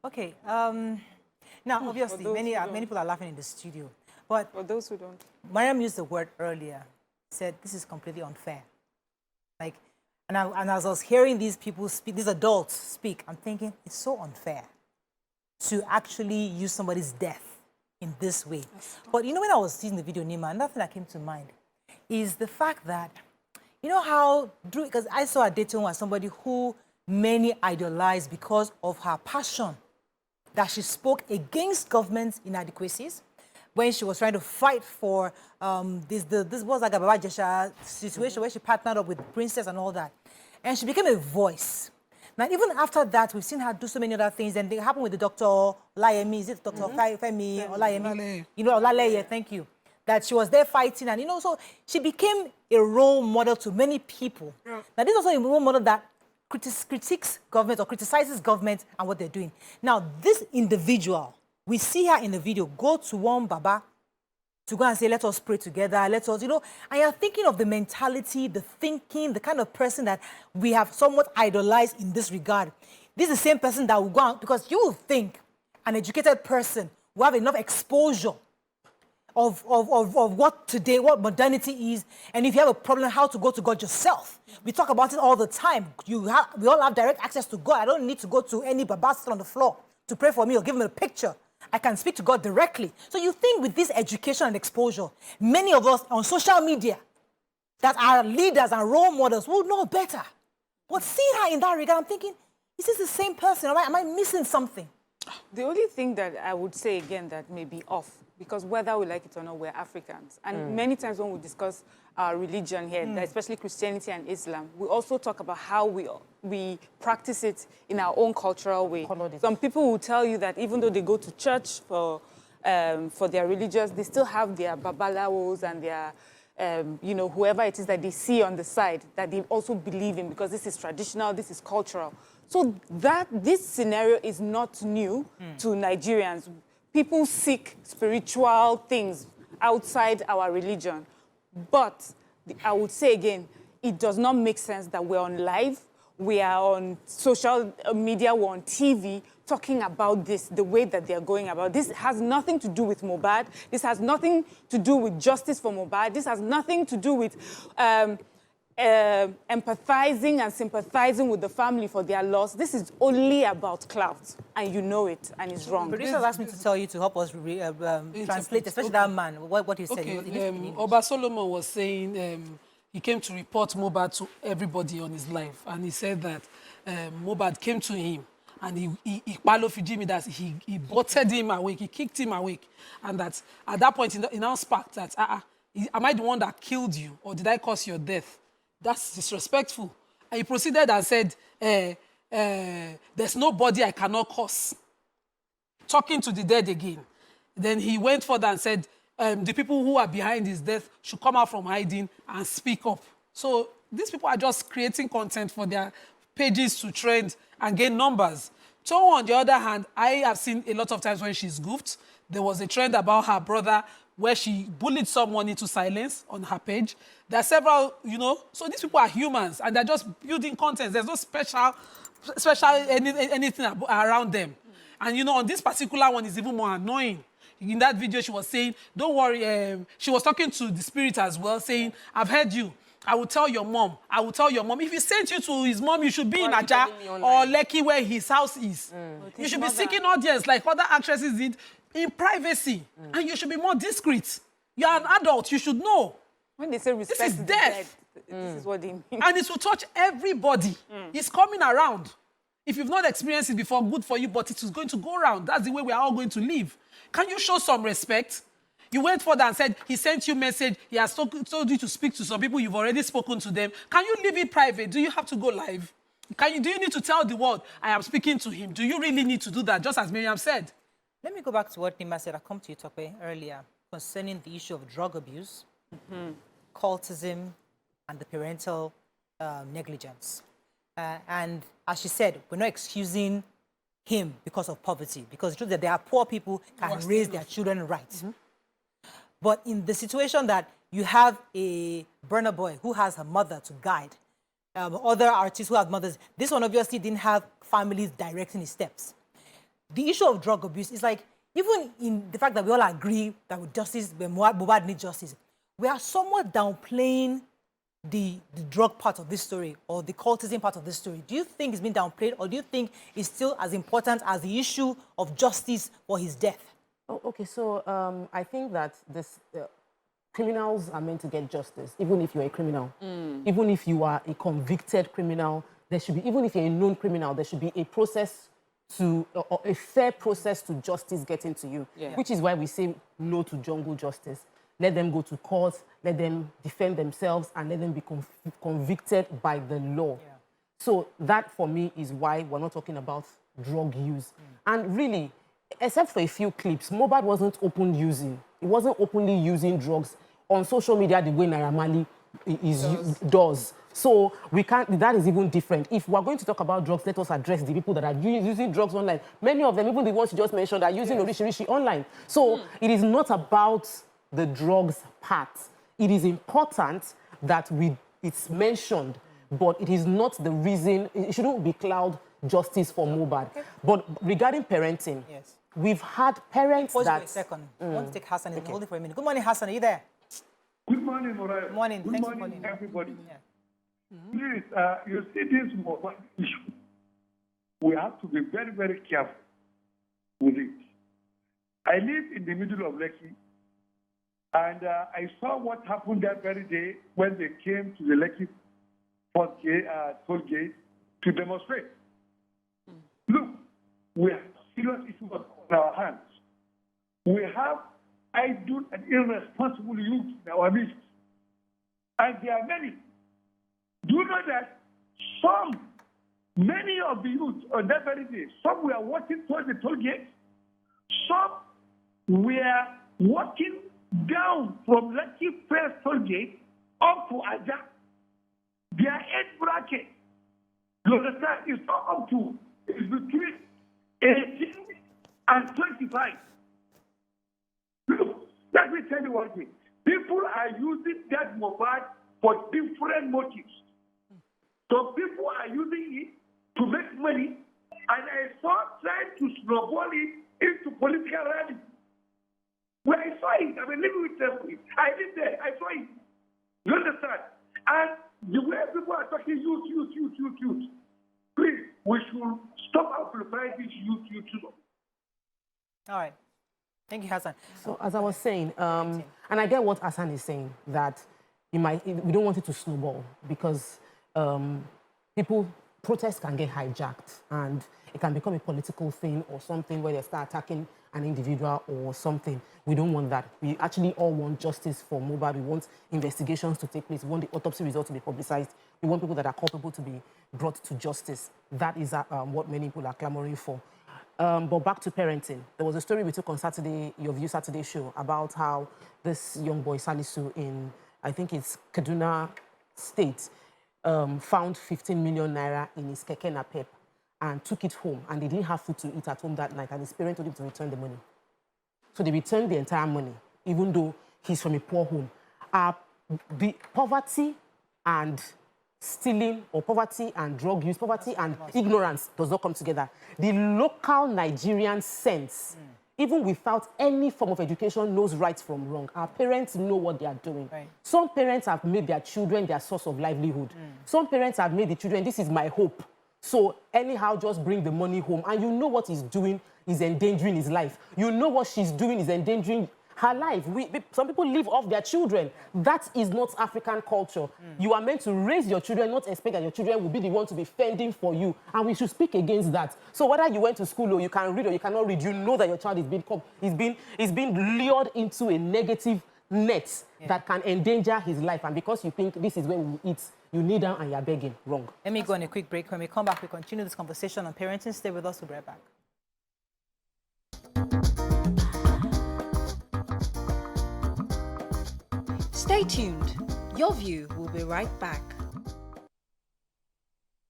Okay. Now, obviously, many people are laughing in the studio. But for those who don't, Mariam used the word earlier. Said this is completely unfair. Like, and as I was hearing these people speak, these adults speak, I'm thinking it's so unfair to actually use somebody's death in this way. But you know, when I was seeing the video, Nyma, another thing that came to mind is the fact that, you know how, because I saw Adetun as somebody who many idolized because of her passion, that she spoke against government inadequacies when she was trying to fight for this was like a Baba Jesha situation where she partnered up with Princess and all that. And she became a voice. Now, even after that, we've seen her do so many other things, and they happened with the Dr. Olayemi, is it Dr. Femi Olayemi? You know, Olaleye, thank you. That she was there fighting, and you know, so she became a role model to many people. Yeah. Now, this is also a role model that critiques government or criticizes government and what they're doing. Now, this individual, we see her in the video, go to one Baba to go and say, let us pray together, let us, you know, and you're thinking of the mentality, the thinking, the kind of person that we have somewhat idolized in this regard. This is the same person that will go out, because you will think an educated person will have enough exposure of what today, what modernity is, and if you have a problem, how to go to God yourself. We talk about it all the time. We all have direct access to God. I don't need to go to any Baba on the floor to pray for me or give me a picture. I can speak to God directly. So you think with this education and exposure, many of us on social media that are leaders and role models will know better. But seeing her in that regard, I'm thinking, is this the same person? Am I missing something? The only thing that I would say again that may be off, because whether we like it or not, we're Africans. And many times when we discuss our religion here, especially Christianity and Islam, we also talk about how we practice it in our own cultural way. Some people will tell you that even though they go to church for their religious, they still have their babalawos and their, you know, whoever it is that they see on the side that they also believe in, because this is traditional, this is cultural. So this scenario is not new to Nigerians. People seek spiritual things outside our religion. But I would say again, it does not make sense that we're on live, we are on social media, we're on TV, talking about this, the way that they're going about. This has nothing to do with Mohbad. This has nothing to do with justice for Mohbad. This has nothing to do with empathizing and sympathizing with the family for their loss. This is only about clout, and you know it, and it's wrong. Producers asked me to tell you to help us translate, especially that man, what he said. Okay, Oba Solomon was saying he came to report Mohbad to everybody on his life, and he said that Mohbad came to him, and he that he butted him awake, he kicked him awake, and that at that point he now sparked that, am I the one that killed you, or did I cause your death? That's disrespectful. And he proceeded and said, there's nobody I cannot curse. Talking to the dead again. Then he went further and said, the people who are behind his death should come out from hiding and speak up. So these people are just creating content for their pages to trend and gain numbers. So on the other hand, I have seen a lot of times when she's goofed. There was a trend about her brother where she bullied someone into silence on her page. There are several, you know, so these people are humans and they're just building content. There's no special anything around them. And, you know, on this particular one is even more annoying. In that video, she was saying, don't worry, she was talking to the spirit as well, saying, I've heard you. I will tell your mom. I will tell your mom. If he sent you to his mom, you should be in Aja or Lekki where his house is. You should be seeking audience like other actresses did in privacy. And you should be more discreet. You are an adult. You should know. When they say respect, this is death. This is what they mean. And it will touch everybody. It's coming around. If you've not experienced it before, good for you, but it is going to go around. That's the way we are all going to live. Can you show some respect? You went further and said, he sent you a message, he has told you to speak to some people, you've already spoken to them. Can you leave it private? Do you have to go live? Do you need to tell the world, I am speaking to him? Do you really need to do that, just as Miriam said? Let me go back to what Nyma said. I come to you, Tope, earlier, concerning the issue of drug abuse, cultism, and the parental negligence. And as she said, we're not excusing him because of poverty, because the truth is that there are poor people who can raise their children right. But in the situation that you have a Burna Boy who has her mother to guide, other artists who have mothers, this one obviously didn't have families directing his steps. the issue of drug abuse is like, even in the fact that we all agree that with justice, Mohbad needs justice, we are somewhat downplaying the drug part of this story or the cultism part of this story. Do you think it's been downplayed, or do you think it's still as important as the issue of justice for his death? Oh, okay, so I think that this criminals are meant to get justice, even if you're a criminal. Even if you are a convicted criminal, there should be, even if you're a known criminal, there should be a process to, or a fair process to justice getting to you, which is why we say no to jungle justice. Let them go to court, let them defend themselves, and let them be convicted by the law. So that, for me, is why we're not talking about drug use. And really, except for a few clips, Mohbad wasn't open using. He wasn't openly using drugs on social media the way Naira Marley does. So we can't, that is even different. If we're going to talk about drugs, let us address the people that are using drugs online. Many of them, even the ones you just mentioned, are using Orishi online. So it is not about the drugs part. It is important that it's mentioned, but it is not the reason. It shouldn't be cloud justice for Mohbad. But regarding parenting, we've had parents Pause that... for a second. I want to take Hassan and hold it for a minute. Good morning, Hassan. Are you there? Good morning, Morales. Good morning. Good Thanks morning, for calling. everybody. Please, you see this Mohbad issue. We have to be very, very careful with it. I live in the middle of Lekki, and I saw what happened that very day when they came to the Lekki toll gate to demonstrate. Look, we have serious issues on our hands. We have idle and irresponsible youth in our midst. And there are many. Do you know that many of the youth on that very day, some were walking towards the toll gate, some were walking down from Lekki First toll gate up to Aja. Their age bracket, you understand, is not up to, it's between 18 and 25. Look, let me tell you one thing. People are using that Mohbad for different motives. Some people are using it to make money, and I saw trying to snowball it into political rally. When I saw it, I mean, living with them, I lived there, I saw it. You understand? And the way people are talking youth. Please, we should stop amplifying this youth. All right. Thank you, Hassan. So, as I was saying, and I get what Hassan is saying, that we don't want it to snowball because protests can get hijacked and it can become a political thing or something where they start attacking an individual or something. We don't want that. We actually all want justice for Mohbad. We want investigations to take place. We want the autopsy results to be publicized. We want people that are culpable to be brought to justice. That is what many people are clamoring for. But back to parenting. There was a story we took on Saturday, YourView Saturday show, about how this young boy, Salisu, in, I think it's Kaduna State, found 15 million naira in his keke napep and took it home. And they didn't have food to eat at home that night. And his parents told him to return the money. So they returned the entire money, even though he's from a poor home. The poverty and stealing, or poverty and drug use, poverty and ignorance does not come together. The local Nigerian sense, even without any form of education, knows right from wrong. Our parents know what they are doing. Right. Some parents have made their children their source of livelihood. Some parents have made the children, this is my hope. So anyhow, just bring the money home. And you know what he's doing is endangering his life. You know what she's doing is endangering her life. Some people live off their children. That is not African culture. You are meant to raise your children, not expect that your children will be the one to be fending for you. And we should speak against that. So whether you went to school or you can read or you cannot read, you know that your child is being lured into a negative net that can endanger his life. And because you think this is where we eat, you kneel down and you're begging. Wrong. Let me go on a quick break. When we come back, we continue this conversation on parenting. Stay with us. We'll be right back. Stay tuned. Your View will be right back.